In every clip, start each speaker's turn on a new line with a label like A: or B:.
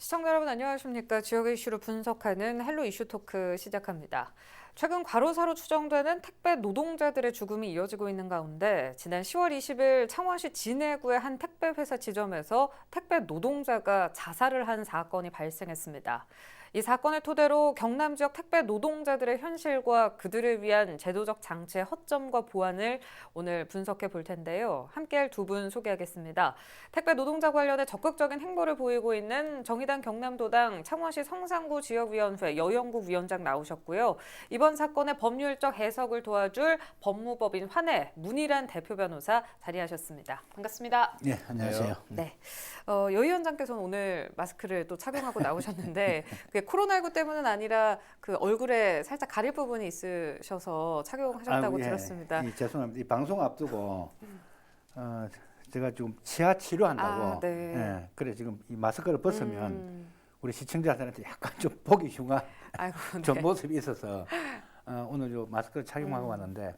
A: 시청자 여러분 안녕하십니까. 지역의 이슈를 분석하는 헬로 이슈 토크 시작합니다. 최근 과로사로 추정되는 택배 노동자들의 죽음이 이어지고 있는 가운데 지난 10월 20일 창원시 진해구의 한 택배 회사 지점에서 택배 노동자가 자살을 한 사건이 발생했습니다. 이 사건을 토대로 경남 지역 택배 노동자들의 현실과 그들을 위한 제도적 장치의 허점과 보완을 오늘 분석해 볼 텐데요. 함께할 두 분 소개하겠습니다. 택배 노동자 관련해 적극적인 행보를 보이고 있는 정의당 경남도당 창원시 성산구 지역위원회 여영구 위원장 나오셨고요. 이번 사건의 법률적 해석을 도와줄 법무법인 환해 문희란 대표 변호사 자리하셨습니다. 반갑습니다.
B: 네, 안녕하세요.
A: 네, 여 위원장께서는 오늘 마스크를 또 착용하고 나오셨는데 그게 코로나19 때문은 아니라 그 얼굴에 살짝 가릴 부분이 있으셔서 착용하셨다고 들었습니다.
B: 죄송합니다. 이 방송 앞두고 제가 지금 치아 치료한다고.
A: 네.
B: 예, 그래 지금 이 마스크를 벗으면 우리 시청자들한테 약간 좀 보기 흉한 좀 모습이 있어서 오늘 요 마스크를 착용하고 왔는데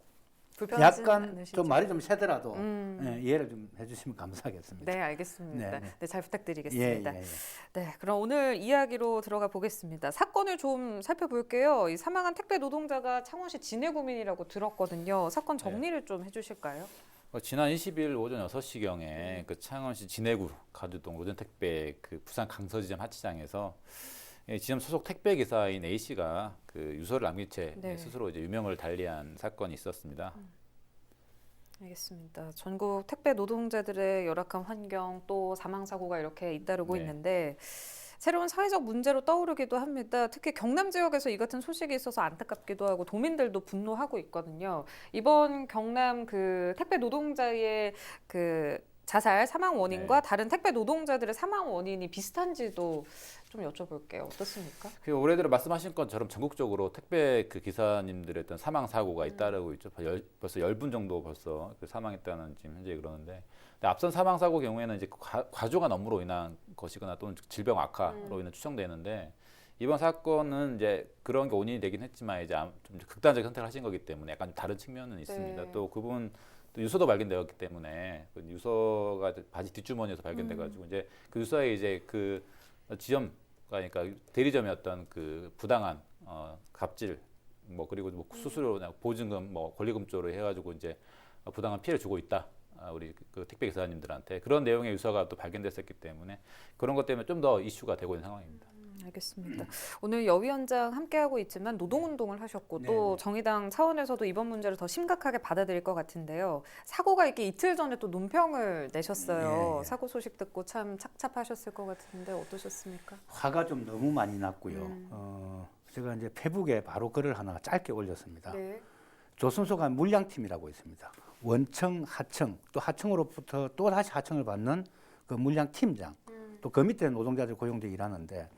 B: 약간
A: 않으신지.
B: 좀 말이 좀 세더라도 이해를 좀 해주시면 감사하겠습니다.
A: 네, 알겠습니다.
B: 네.
A: 네, 잘 부탁드리겠습니다.
B: 예.
A: 네, 그럼 오늘 이야기로 들어가 보겠습니다. 사건을 좀 살펴볼게요. 이 사망한 택배 노동자가 창원시 진해구민이라고 들었거든요. 사건 정리를 좀 해주실까요?
C: 지난 20일 오전 6시경에 그 창원시 진해구 가두동 로젠택배 그 부산 강서지점 하치장에서 지점 소속 택배 기사인 A 씨가 그 유서를 남긴 채 스스로 이제 유명을 달리한 사건이 있었습니다.
A: 알겠습니다. 전국 택배 노동자들의 열악한 환경 또 사망 사고가 이렇게 잇따르고 있는데 새로운 사회적 문제로 떠오르기도 합니다. 특히 경남 지역에서 이 같은 소식이 있어서 안타깝기도 하고 도민들도 분노하고 있거든요. 이번 경남 그 택배 노동자의 그 자살 사망 원인과 다른 택배 노동자들의 사망 원인이 비슷한지도 좀 여쭤볼게요. 어떻습니까?
C: 올해 들어 말씀하신 것처럼 전국적으로 택배 그 기사님들의 어떤 사망 사고가 잇따르고 있죠. 벌써 10분 정도 벌써 그 사망했다는 지금 현재 그러는데, 근데 앞선 사망 사고 경우에는 이제 과중한 업무로 인한 것이거나 또는 질병 악화로 인해 추정되는데, 이번 사건은 이제 그런 게 원인이 되긴 했지만 이제 좀 극단적 선택을 하신 거기 때문에 약간 다른 측면은 있습니다. 또 그분 또 유서도 발견되었기 때문에 그 유서가 바지 뒷주머니에서 발견돼가지고 이제 그 유서에 이제 그 지점 그러니까 대리점이었던 그 부당한 갑질 뭐 그리고 뭐 수수료 보증금 뭐 권리금조로 해가지고 이제 부당한 피해를 주고 있다. 우리 그 택배 기사님들한테 그런 내용의 유서가 또 발견됐었기 때문에 그런 것 때문에 좀 더 이슈가 되고 있는 상황입니다.
A: 알겠습니다. 오늘 여 위원장 함께하고 있지만 노동운동을 하셨고 또 정의당 차원에서도 이번 문제를 더 심각하게 받아들일 것 같은데요. 사고가 있기 이틀 전에 또 논평을 내셨어요. 사고 소식 듣고 참 착잡하셨을 것 같은데 어떠셨습니까?
B: 화가 좀 너무 많이 났고요. 제가 이제 페북에 바로 글을 하나 짧게 올렸습니다. 조선소가 물량팀이라고 있습니다. 원청, 하청, 또 하청으로부터 또 다시 하청을 받는 그 물량팀장, 또 그 밑에 노동자들 고용돼 일하는데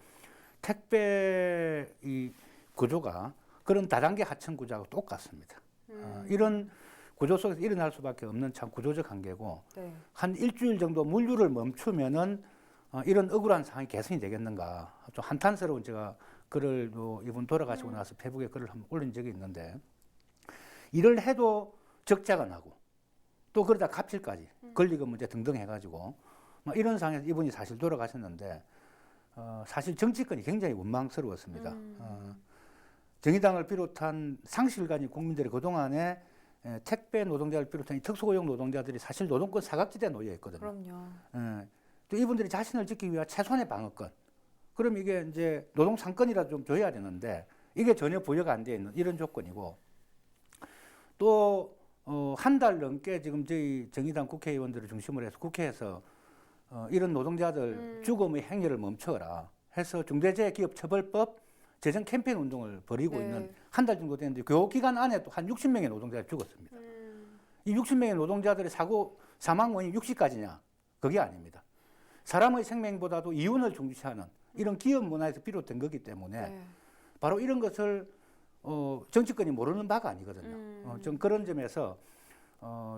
B: 택배 이 구조가 그런 다단계 하청 구조하고 똑같습니다. 이런 구조 속에서 일어날 수밖에 없는 참 구조적 한계고 한 일주일 정도 물류를 멈추면은 이런 억울한 상황이 개선이 되겠는가 좀 한탄스러운 제가 글을 이분 돌아가시고 나서 페북에 글을 한번 올린 적이 있는데 일을 해도 적자가 나고 또 그러다 갑질까지 권리금 문제 등등 해가지고 이런 상황에서 이분이 사실 돌아가셨는데 사실 정치권이 굉장히 원망스러웠습니다. 정의당을 비롯한 상실간이 국민들이 그동안에 택배 노동자를 비롯한 이 특수고용 노동자들이 사실 노동권 사각지대에 놓여 있거든요.
A: 그럼요.
B: 또 이분들이 자신을 지키기 위한 최소한의 방어권. 그럼 이게 이제 노동 상권이라도 좀 줘야 되는데 이게 전혀 부여가 안 돼 있는 이런 조건이고 또 한 달 넘게 지금 저희 정의당 국회의원들을 중심으로 해서 국회에서 이런 노동자들 죽음의 행위를 멈춰라 해서 중대재해기업처벌법 제정 캠페인 운동을 벌이고 있는 한 달 정도 됐는데 그 기간 안에 또 한 60명의 노동자가 죽었습니다. 이 60명의 노동자들의 사망 원인이 60가지냐? 그게 아닙니다. 사람의 생명보다도 이윤을 중시하는 이런 기업 문화에서 비롯된 거기 때문에 바로 이런 것을 정치권이 모르는 바가 아니거든요. 좀 그런 점에서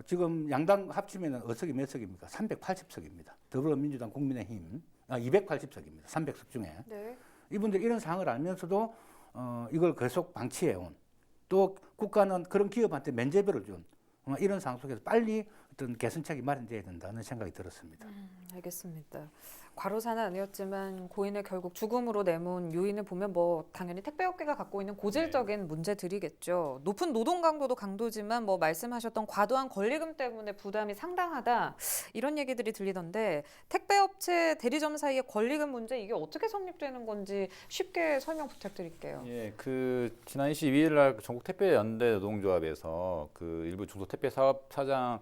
B: 지금 양당 합치면 어석이 몇 석입니까? 380석입니다. 더불어민주당 국민의힘 280석입니다. 300석 중에. 이분들 이런 상황을 알면서도 이걸 계속 방치해온 또 국가는 그런 기업한테 면제비를 준 이런 상황 속에서 빨리 어떤 개선책이 마련돼야 된다는 생각이 들었습니다.
A: 알겠습니다. 과로사는 아니었지만 고인을 결국 죽음으로 내몬 요인을 보면 뭐 당연히 택배업계가 갖고 있는 고질적인 문제들이겠죠. 높은 노동 강도도 강도지만 뭐 말씀하셨던 과도한 권리금 때문에 부담이 상당하다 이런 얘기들이 들리던데 택배업체 대리점 사이의 권리금 문제 이게 어떻게 성립되는 건지 쉽게 설명 부탁드릴게요.
C: 예, 그 지난 22일 날 전국 택배연대 노동조합에서 그 일부 중소 택배 사업 사장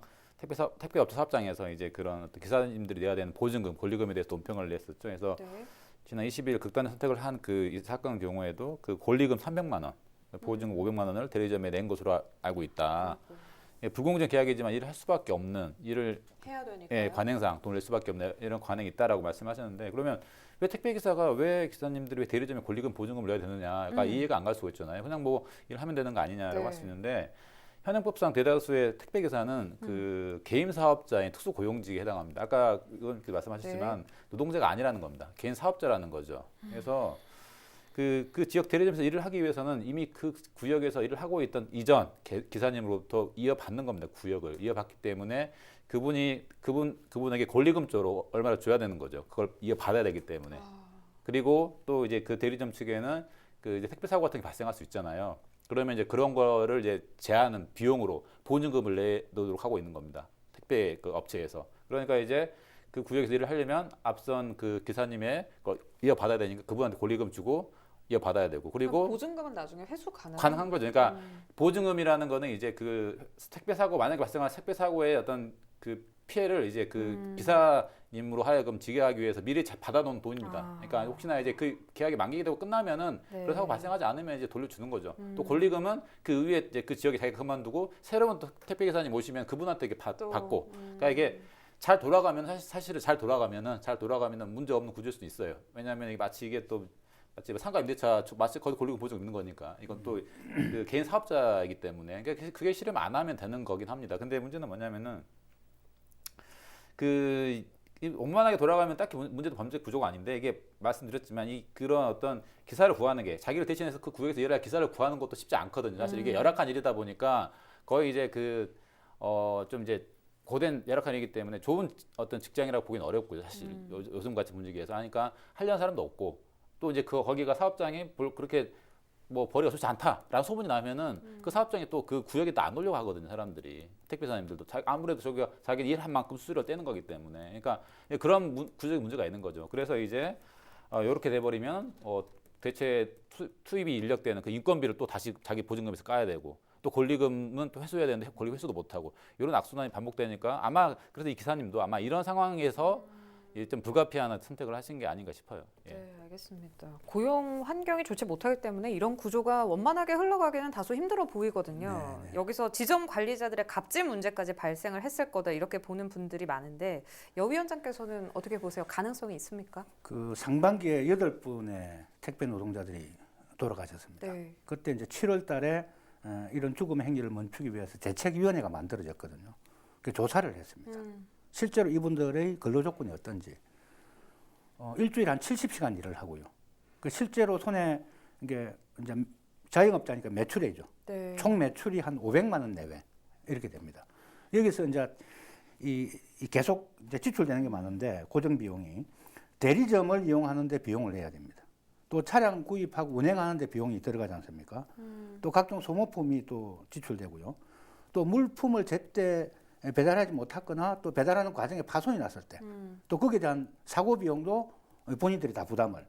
C: 택배업체 사업장에서 이제 그런 어떤 기사님들이 내야 되는 보증금, 권리금에 대해서 논평을 냈었죠. 그래서
A: 네.
C: 지난 20일 극단의 선택을 한 그 사건 경우에도 그 권리금 300만 원, 보증금 500만 원을 대리점에 낸 것으로 알고 있다. 예, 불공정 계약이지만 일을 할 수밖에 없는 일을
A: 해야 되니까.
C: 예, 관행상 돈을 낼 수밖에 없는 이런 관행이 있다라고 말씀하셨는데 그러면 왜 택배 기사가 왜 기사님들이 왜 대리점에 권리금 보증금을 내야 되느냐가 이해가 안 갈 수가 있잖아요. 그냥 뭐 일하면 되는 거 아니냐라고 할 수 있는데 현행법상 대다수의 택배 기사는 그 개인 사업자인 특수 고용직에 해당합니다. 아까 이건 말씀하셨지만 노동자가 아니라는 겁니다. 개인 사업자라는 거죠. 그래서 그 지역 대리점에서 일을 하기 위해서는 이미 그 구역에서 일을 하고 있던 이전 기사님으로부터 이어받는 겁니다. 구역을 이어받기 때문에 그분에게 권리금 쪽으로 얼마를 줘야 되는 거죠. 그걸 이어받아야 되기 때문에. 그리고 또 이제 그 대리점 측에는 그 이제 택배 사고 같은 게 발생할 수 있잖아요. 그러면 이제 그런 거를 이제 제한은 비용으로 보증금을 내도록 하고 있는 겁니다. 택배 그 업체에서. 그러니까 이제 그 구역에서 일을 하려면 앞선 그 기사님의 걸 이어받아야 되니까 그분한테 권리금 주고 이어받아야 되고 그리고
A: 보증금은 나중에 회수
C: 가능한 거죠. 그러니까 보증금이라는 거는 이제 그 택배 사고 만약에 발생한 택배 사고의 어떤 그 피해를 이제 그 기사님으로 하여금 지게 하기 위해서 미리 받아놓은 돈입니다. 그러니까 혹시나 이제 그 계약이 만기가 되고 끝나면은 그런 사고 발생하지 않으면 이제 돌려주는 거죠. 또 권리금은 그 위에 이제 그 지역에 자기가 그만두고 새로운 또 택배 기사님 오시면 그분한테 이게 받고. 그러니까 이게 잘 돌아가면 사실은 잘 돌아가면은 문제 없는 구조일 수도 있어요. 왜냐하면 마치 이게 또 마치 상가 임대차 마치 거기 권리금 보증 있는 거니까 이건 또 그 개인 사업자이기 때문에 그러니까 그게 실험 안 하면 되는 거긴 합니다. 근데 문제는 뭐냐면은 그 원만하게 돌아가면 딱히 문제도 범죄 구조가 아닌데 이게 말씀드렸지만 이 그런 어떤 기사를 구하는 게 자기를 대신해서 그 구역에서 일할 기사를 구하는 것도 쉽지 않거든요. 사실 이게 열악한 일이다 보니까 거의 이제 그 좀 이제 고된 열악한 일이기 때문에 좋은 어떤 직장이라고 보기는 어렵고요. 사실 요즘 같은 분위기에서 하니까 하려는 사람도 없고 또 이제 거기가 사업장이 그렇게 뭐 벌이가 좋지 않다라는 소문이 나면은 그 사업장이 또 그 구역에 또 안 오려고 하거든요. 사람들이 택배사님들도 아무래도 저기가 자기 일한 만큼 수수료를 떼는 거기 때문에 그러니까 그런 구조적 문제가 있는 거죠. 그래서 이제 이렇게 돼버리면 대체 투입이 인력되는 그 인건비를 또 다시 자기 보증금에서 까야 되고 또 권리금은 또 회수해야 되는데 권리금 회수도 못하고 이런 악순환이 반복되니까 아마 그래서 이 기사님도 아마 이런 상황에서 좀 불가피한 선택을 하신 게 아닌가 싶어요. 예.
A: 네, 알겠습니다. 고용 환경이 좋지 못하기 때문에 이런 구조가 원만하게 흘러가기는 다소 힘들어 보이거든요. 여기서 지점 관리자들의 갑질 문제까지 발생을 했을 거다 이렇게 보는 분들이 많은데 여 위원장께서는 어떻게 보세요? 가능성이 있습니까?
B: 그 상반기에 8분의 택배 노동자들이 돌아가셨습니다.
A: 네.
B: 그때 이제 7월 달에 이런 죽음의 행위를 멈추기 위해서 대책위원회가 만들어졌거든요. 그 조사를 했습니다. 실제로 이분들의 근로 조건이 어떤지 일주일에 한 70시간 일을 하고요. 그 실제로 손에 이게 이제 자영업자니까 매출이죠.
A: 네.
B: 총 매출이 한 500만 원 내외 이렇게 됩니다. 여기서 이제 이 계속 이제 지출되는 게 많은데 고정 비용이 대리점을 이용하는데 비용을 내야 됩니다. 또 차량 구입하고 운행하는데 비용이 들어가지 않습니까? 또 각종 소모품이 또 지출되고요. 또 물품을 제때 배달하지 못했거나 또 배달하는 과정에 파손이 났을 때 또 거기에 대한 사고 비용도 본인들이 다 부담을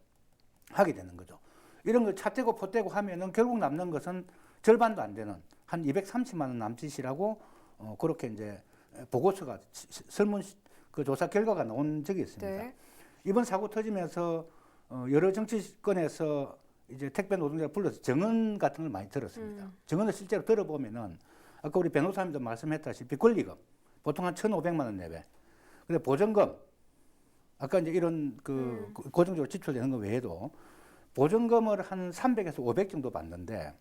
B: 하게 되는 거죠. 이런 걸 차 떼고 포 떼고 하면은 결국 남는 것은 절반도 안 되는 한 230만 원 남짓이라고 그렇게 이제 보고서가 설문 그 조사 결과가 나온 적이 있습니다.
A: 네.
B: 이번 사고 터지면서 여러 정치권에서 이제 택배 노동자를 불러서 정언 같은 걸 많이 들었습니다. 정언을 실제로 들어보면은 아까 우리 변호사님도 말씀했다시피 권리금 보통 한 1,500만 원 내외. 근데 보증금 아까 이제 이런 그 고정적으로 지출되는 거 외에도 보증금을 한 300에서 500 정도 받는데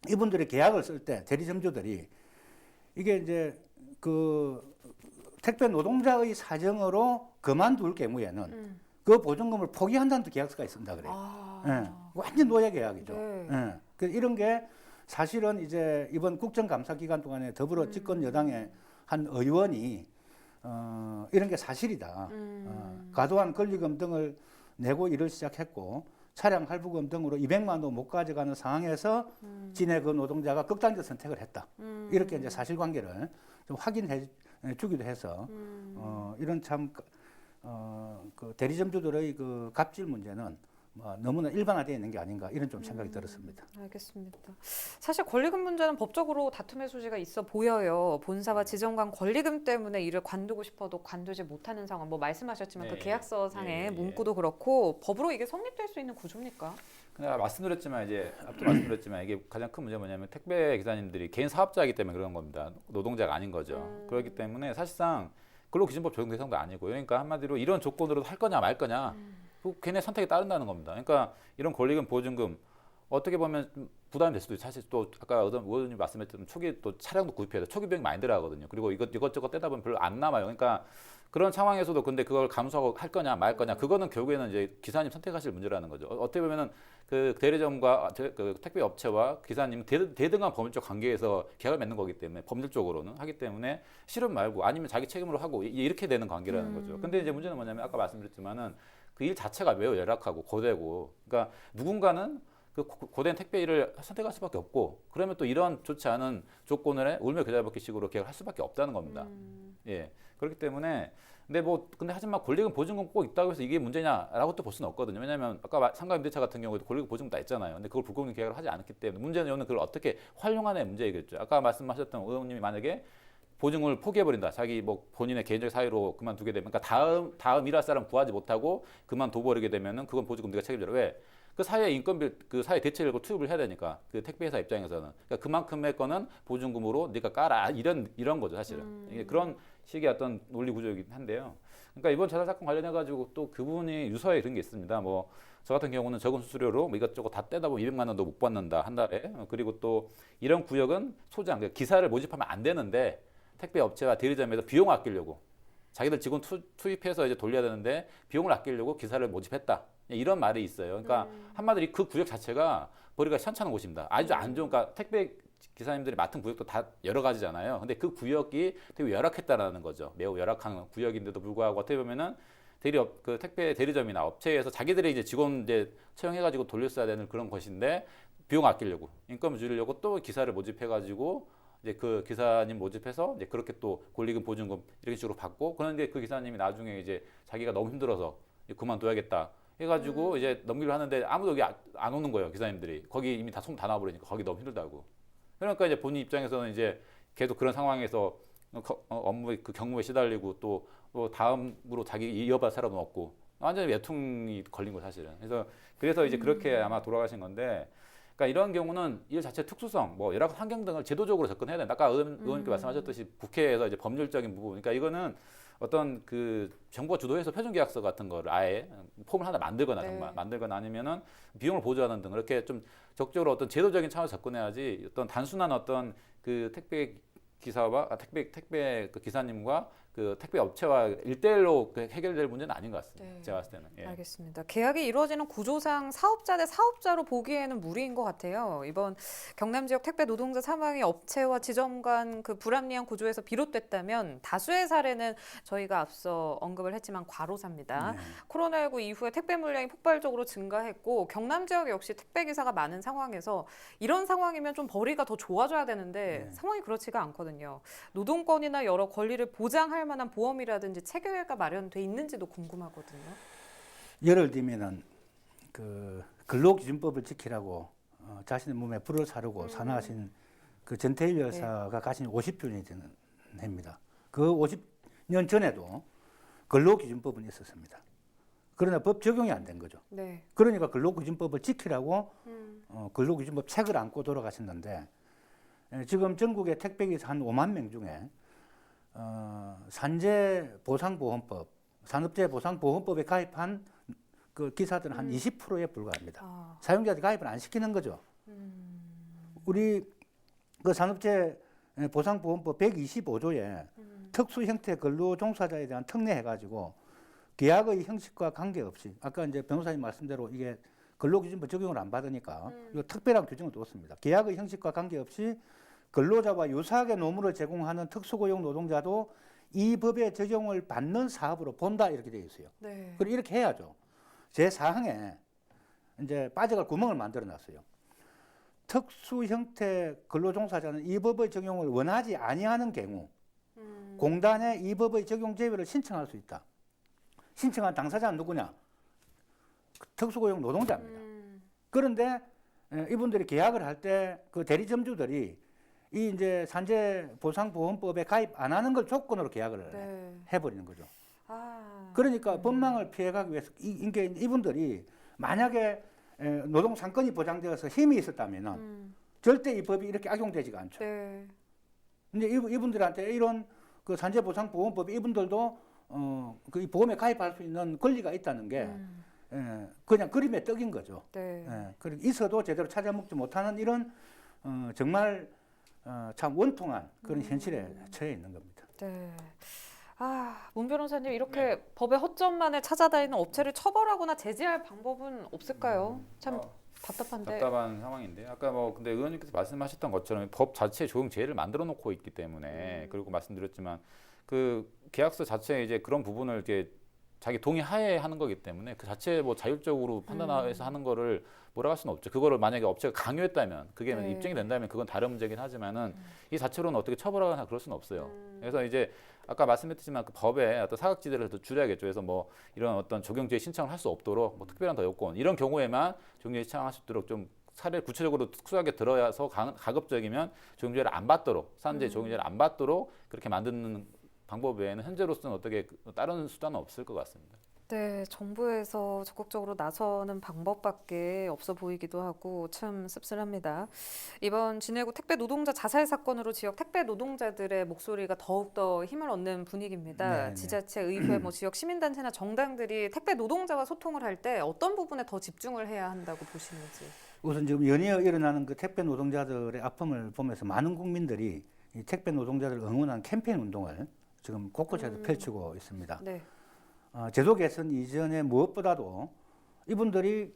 B: 이분들이 계약을 쓸 때 대리점주들이 이게 이제 그 택배 노동자의 사정으로 그만둘 경우에는 그 보증금을 포기한다는 계약서가 있습니다. 그래요. 예, 완전 노예 계약이죠.
A: 네.
B: 예, 그 이런 게 사실은 이제 이번 국정감사 기간 동안에 더불어 집권 여당의 한 의원이 이런 게 사실이다. 과도한 권리금 등을 내고 일을 시작했고 차량 할부금 등으로 200만 원도 못 가져가는 상황에서 진해 그 노동자가 극단적 선택을 했다. 이렇게 이제 사실관계를 좀 확인해 주기도 해서 이런 참 그 대리점주들의 그 갑질 문제는 너무나 일반화되어 있는 게 아닌가 이런 좀 생각이 들었습니다.
A: 알겠습니다. 사실 권리금 문제는 법적으로 다툼의 소지가 있어 보여요. 본사와 지점 간 권리금 때문에 일을 관두고 싶어도 관두지 못하는 상황. 뭐 말씀하셨지만 그 계약서상의 문구도 그렇고 법으로 이게 성립될 수 있는 구조입니까?
C: 그냥 말씀드렸지만 이제 앞서 말씀드렸지만 이게 가장 큰 문제가 뭐냐면 택배 기사님들이 개인 사업자이기 때문에 그런 겁니다. 노동자가 아닌 거죠. 그렇기 때문에 사실상 근로기준법 적용 대상도 아니고 그러니까 한마디로 이런 조건으로 할 거냐 말 거냐 걔네 선택에 따른다는 겁니다. 그러니까 이런 권리금 보증금 어떻게 보면 부담이 될 수도 있어요. 사실 또 아까 어떤 의원님 말씀했던 초기 또 차량도 구입해야 돼. 초기 비용이 많이 들어가거든요. 그리고 이것저것 떼다 보면 별로 안 남아요. 그러니까 그런 상황에서도 근데 그걸 감수하고 할 거냐 말 거냐 그거는 결국에는 이제 기사님 선택하실 문제라는 거죠. 어떻게 보면은 그 대리점과 그 택배 업체와 기사님 대등한 법률적 관계에서 계약을 맺는 거기 때문에 법률적으로는 하기 때문에 싫음 말고 아니면 자기 책임으로 하고 이렇게 되는 관계라는 거죠. 근데 이제 문제는 뭐냐면 아까 말씀드렸지만은 그 일 자체가 매우 열악하고 고되고 그러니까 누군가는 그 고된 택배 일을 선택할 수밖에 없고 그러면 또 이런 좋지 않은 조건을 울며 겨자 먹기식으로 계약을 할 수밖에 없다는 겁니다. 예. 그렇기 때문에 근데 하지만 권리금 보증금 꼭 있다고 해서 이게 문제냐라고 또 볼 수는 없거든요. 왜냐하면 아까 상가임대차 같은 경우에도 권리금 보증금 다 있잖아요. 근데 그걸 불공정 계약을 하지 않기 때문에 문제는 그걸 어떻게 활용하는 문제이겠죠. 아까 말씀하셨던 의원님이 만약에 보증을 포기해버린다. 자기 뭐 본인의 개인적 사유로 그만두게 되면, 그러니까 다음 일할 사람 구하지 못하고 그만둬버리게 되면은 그건 보증금 네가 책임져라. 왜? 그 사회 인건비, 그 사회 대체력을 투입을 해야 되니까 그 택배회사 입장에서는 그러니까 그만큼의 거는 보증금으로 네가 깔아 이런 거죠 사실은. 이게 그런 식의 어떤 논리 구조이긴 한데요. 그러니까 이번 자살 사건 관련해 가지고 또 그분이 유서에 그런 게 있습니다. 뭐 저 같은 경우는 적은 수수료로 뭐 이것저것 다 떼다 보면 200만 원도 못 받는다 한 달에. 그리고 또 이런 구역은 소장, 그러니까 기사를 모집하면 안 되는데 택배 업체와 대리점에서 비용을 아끼려고 자기들 직원 투입해서 이제 돌려야 되는데 비용을 아끼려고 기사를 모집했다. 이런 말이 있어요. 그러니까 한마디로 그 구역 자체가 버리기가 현찮은 곳입니다. 아주 안 좋은, 그러니까 택배 기사님들이 맡은 구역도 다 여러 가지잖아요. 근데 그 구역이 되게 열악했다라는 거죠. 매우 열악한 구역인데도 불구하고 어떻게 보면은 그 택배 대리점이나 업체에서 자기들의 이제 직원 이제 채용해가지고 돌렸어야 되는 그런 것인데 비용 아끼려고 인건비 줄이려고 또 기사를 모집해가지고 이제 그 기사님 모집해서 이제 그렇게 또 권리금 보증금 이런 식으로 받고 그런데 그 기사님이 나중에 이제 자기가 너무 힘들어서 그만둬야겠다 해가지고 이제 넘기려 하는데 아무도 여기 안 오는 거예요. 기사님들이 거기 이미 다 손 다 놔버리니까 거기 너무 힘들다고. 그러니까 이제 본인 입장에서는 이제 계속 그런 상황에서 업무 그 경무에 시달리고 또 다음으로 자기 이어받을 사람은 없고 완전히 외통이 걸린 거 사실은. 그래서 이제 그렇게 아마 돌아가신 건데. 그러니까 이런 경우는 일 자체 특수성, 뭐 여러 환경 등을 제도적으로 접근해야 된다. 아까 의원님께 말씀하셨듯이 국회에서 이제 법률적인 부분, 그러니까 이거는 어떤 그 정부가 주도해서 표준계약서 같은 거를 아예 폼을 하나 만들거나 정말 만들거나 아니면은 비용을 보조하는 등 이렇게 좀 적극적으로 어떤 제도적인 차원에서 접근해야지 어떤 단순한 어떤 그 택배 기사와 택배 그 기사님과 그 택배 업체와 1대1로 해결될 문제는 아닌 것 같습니다. 제가 봤을 때는. 예.
A: 알겠습니다. 계약이 이루어지는 구조상 사업자 대 사업자로 보기에는 무리인 것 같아요. 이번 경남 지역 택배 노동자 사망이 업체와 지점 간 그 불합리한 구조에서 비롯됐다면 다수의 사례는 저희가 앞서 언급을 했지만 과로사입니다. 코로나19 이후에 택배 물량이 폭발적으로 증가했고 경남 지역 역시 택배 기사가 많은 상황에서 이런 상황이면 좀 벌이가 더 좋아져야 되는데 상황이 그렇지가 않거든요. 노동권이나 여러 권리를 보장할 만한 보험이라든지 체계가 마련돼 있는지도 궁금하거든요.
B: 예를 들면은 그 근로기준법을 지키라고 자신의 몸에 불을 사르고 사망하신 그 전태일 여사가 가신 50주년이 되는 해입니다. 그 50년 전에도 근로기준법은 있었습니다. 그러나 법 적용이 안 된 거죠. 그러니까 근로기준법을 지키라고 근로기준법 책을 안고 돌아가셨는데 지금 전국의 택배기사 한 5만 명 중에 산재보상보험법, 산업재해보상보험법에 가입한 그 기사들은 한 20%에 불과합니다. 사용자들이 가입을 안 시키는 거죠. 우리 그 산업재해보상보험법 125조에 특수 형태 근로 종사자에 대한 특례해가지고 계약의 형식과 관계없이 아까 이제 변호사님 말씀대로 이게 근로기준법 적용을 안 받으니까 이거 특별한 규정을 뒀습니다. 계약의 형식과 관계없이 근로자와 유사하게 노무를 제공하는 특수고용 노동자도 이 법의 적용을 받는 사업으로 본다 이렇게 되어 있어요.
A: 네.
B: 그리고 이렇게 해야죠. 제4항에 이제 빠져갈 구멍을 만들어 놨어요. 특수 형태 근로종사자는 이 법의 적용을 원하지 아니하는 경우 공단에 이 법의 적용 제외를 신청할 수 있다. 신청한 당사자는 누구냐? 특수고용 노동자입니다. 그런데 이분들이 계약을 할 때 그 대리점주들이 이 이제 산재보상보험법에 가입 안 하는 걸 조건으로 계약을
A: 네.
B: 해버리는 거죠.
A: 아.
B: 그러니까 법망을 피해가기 위해서 이분들이 만약에 노동상권이 보장되어서 힘이 있었다면 절대 이 법이 이렇게 악용되지가 않죠.
A: 네.
B: 근데 이분들한테 이런 그 산재보상보험법이 이분들도 그 이 보험에 가입할 수 있는 권리가 있다는 게 그냥 그림의 떡인 거죠.
A: 네.
B: 그리고 있어도 제대로 찾아먹지 못하는 이런 정말 참 원통한 그런 현실에 처해 있는 겁니다.
A: 네. 문 변호사님 이렇게 법의 허점만을 찾아다니는 업체를 처벌하거나 제재할 방법은 없을까요? 참 답답한데.
C: 답답한 상황인데 아까 뭐 근데 의원님께서 말씀하셨던 것처럼 법 자체에 조용 제의를 만들어 놓고 있기 때문에 그리고 말씀드렸지만 그 계약서 자체에 이제 그런 부분을 이렇게 자기 동의하에 하는 거기 때문에 그 자체 뭐 자율적으로 판단해서 하는 거를 뭐라고 할 수는 없죠. 그거를 만약에 업체가 강요했다면 그게
A: 네.
C: 입증이 된다면 그건 다른 문제긴 하지만은 이 자체로는 어떻게 처벌하거나 그럴 수는 없어요. 그래서 이제 아까 말씀했지만 그 법에 어떤 사각지대를 더 줄여야겠죠. 그래서 뭐 이런 어떤 적용제의 신청을 할 수 없도록 뭐 특별한 더 요건 이런 경우에만 적용제의 신청할 수 있도록 좀 사례를 구체적으로 특수하게 들어야서 가급적이면 적용제를 안 받도록 산재 적용제를 안 받도록 그렇게 만드는 방법 외에는 현재로서는 어떻게 다른 수단은 없을 것 같습니다.
A: 네, 정부에서 적극적으로 나서는 방법밖에 없어 보이기도 하고 참 씁쓸합니다. 이번 진해구 택배 노동자 자살 사건으로 지역 택배 노동자들의 목소리가 더욱더 힘을 얻는 분위기입니다.
B: 네네.
A: 지자체, 의회, 지역 시민단체나 정당들이 택배 노동자와 소통을 할 때 어떤 부분에 더 집중을 해야 한다고 보시는지.
B: 우선 지금 연이어 일어나는 그 택배 노동자들의 아픔을 보면서 많은 국민들이 이 택배 노동자들을 응원하는 캠페인 운동을 지금 곳곳에서 펼치고 있습니다.
A: 네.
B: 제도 개선 이전에 무엇보다도 이분들이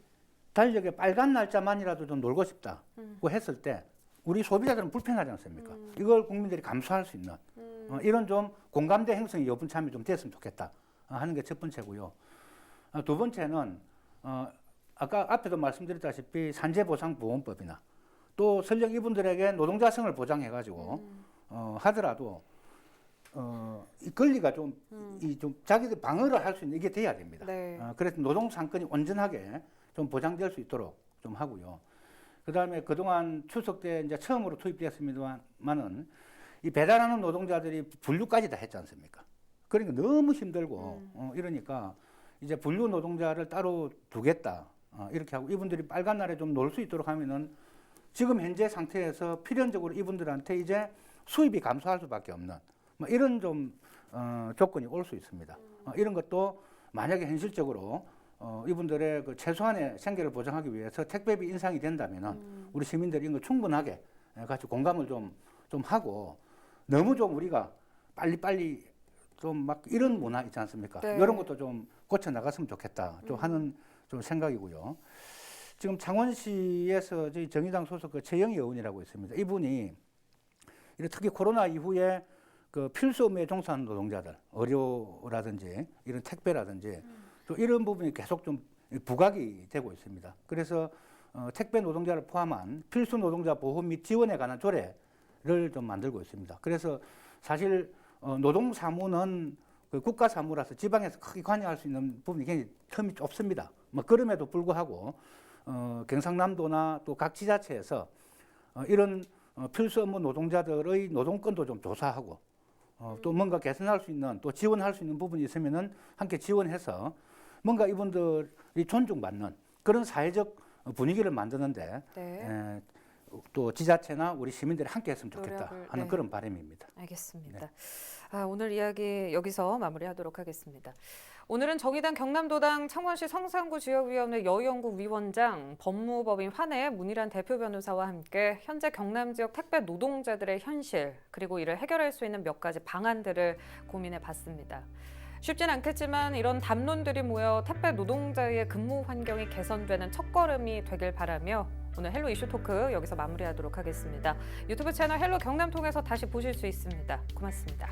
B: 달력에 빨간 날짜만이라도 좀 놀고 싶다고 했을 때 우리 소비자들은 불편하지 않습니까? 이걸 국민들이 감수할 수 있는 이런 좀 공감대 형성이 이번 참이 좀 됐으면 좋겠다 하는 게 첫 번째고요. 두 번째는 아까 앞에도 말씀드렸다시피 산재보상보험법이나 또 설령 이분들에게 노동자성을 보장해가지고 하더라도 이 권리가 좀 자기들 방어를 할 수 있는 이게 돼야 됩니다.
A: 네.
B: 그래서 노동 상권이 온전하게 좀 보장될 수 있도록 좀 하고요. 그다음에 그동안 추석 때 이제 처음으로 투입되었습니다만은 이 배달하는 노동자들이 분류까지 다 했지 않습니까? 그러니까 너무 힘들고 이러니까 이제 분류 노동자를 따로 두겠다 이렇게 하고 이분들이 빨간 날에 좀 놀 수 있도록 하면은 지금 현재 상태에서 필연적으로 이분들한테 이제 수입이 감소할 수밖에 없는. 뭐 이런 좀 조건이 올 수 있습니다. 이런 것도 만약에 현실적으로 이분들의 그 최소한의 생계를 보장하기 위해서 택배비 인상이 된다면은 우리 시민들이 이런 거 충분하게 같이 공감을 좀 하고 너무 좀 우리가 빨리빨리 좀 막 이런 문화 있지 않습니까?
A: 네.
B: 이런 것도 좀 고쳐 나갔으면 좋겠다 좀 하는 좀 생각이고요. 지금 창원시에서 저희 정의당 소속 그 최영희 의원이라고 있습니다. 이분이 특히 코로나 이후에 그 필수 업무에 종사하는 노동자들, 의료라든지 이런 택배라든지 또 이런 부분이 계속 좀 부각이 되고 있습니다. 그래서 택배 노동자를 포함한 필수 노동자 보험 및 지원에 관한 조례를 좀 만들고 있습니다. 그래서 사실 노동사무는 그 국가사무라서 지방에서 크게 관여할 수 있는 부분이 굉장히 텀이 좁습니다. 뭐 그럼에도 불구하고 경상남도나 또 각 지자체에서 이런 필수 업무 노동자들의 노동권도 좀 조사하고 또 뭔가 개선할 수 있는 또 지원할 수 있는 부분이 있으면은 함께 지원해서 뭔가 이분들이 존중받는 그런 사회적 분위기를 만드는데
A: 네.
B: 또 지자체나 우리 시민들이 함께 했으면 좋겠다
A: 노력을,
B: 하는
A: 네.
B: 그런 바람입니다.
A: 알겠습니다.
B: 네.
A: 오늘 이야기 여기서 마무리하도록 하겠습니다. 오늘은 정의당 경남도당 창원시 성산구 지역위원회 여의연구 위원장 법무법인 환의 문일환 대표 변호사와 함께 현재 경남 지역 택배 노동자들의 현실 그리고 이를 해결할 수 있는 몇 가지 방안들을 고민해 봤습니다. 쉽진 않겠지만 이런 담론들이 모여 택배 노동자의 근무 환경이 개선되는 첫걸음이 되길 바라며 오늘 헬로 이슈 토크 여기서 마무리하도록 하겠습니다. 유튜브 채널 헬로 경남 통해서 다시 보실 수 있습니다. 고맙습니다.